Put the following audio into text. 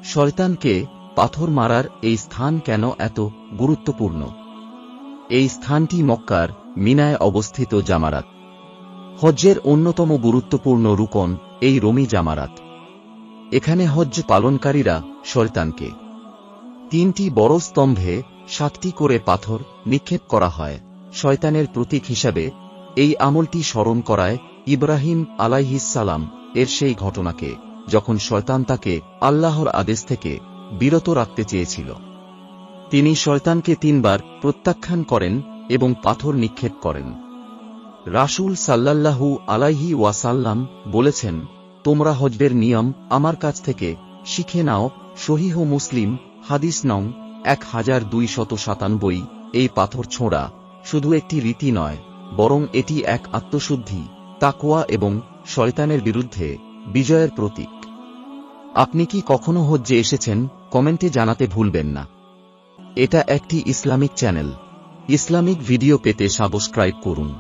শয়তানকে পাথর মারার এই স্থান কেন এত গুরুত্বপূর্ণ? এই স্থানটি মক্কার মিনায় অবস্থিত জামারাত। হজ্জের অন্যতম গুরুত্বপূর্ণ রুকন এই রমি জামারাত। এখানে হজ্জ পালনকারীরা শয়তানকে 3টি বড় স্তম্ভে 7টি করে পাথর নিক্ষেপ করা হয়। শয়তানের প্রতীক হিসাবে এই আমলটি স্মরণ করায় ইব্রাহিম আলাইহিসসালাম এর সেই ঘটনাকে, যখন শয়তান তাকে আল্লাহর আদেশ থেকে বিরত রাখতে চেয়েছিল। তিনি শয়তানকে 3 বার প্রত্যাখ্যান করেন এবং পাথর নিক্ষেপ করেন। রাসূল সাল্লাল্লাহু আলাইহি ওয়াসাল্লাম বলেছেন, তোমরা হজ্জের নিয়ম আমার কাছ থেকে শিখে নাও। সহিহ মুসলিম হাদিস নং 1297। এই পাথর ছোঁড়া শুধু একটি রীতি নয়, বরং এটি এক আত্মশুদ্ধি, তাকওয়া এবং শয়তানের বিরুদ্ধে বিজয়ের প্রতীক। আপনি কি কখনো হজ্জে এসেছেন? কমেন্টে জানাতে ভুলবেন না। এটা একটি ইসলামিক চ্যানেল। ইসলামিক ভিডিও পেতে সাবস্ক্রাইব করুন।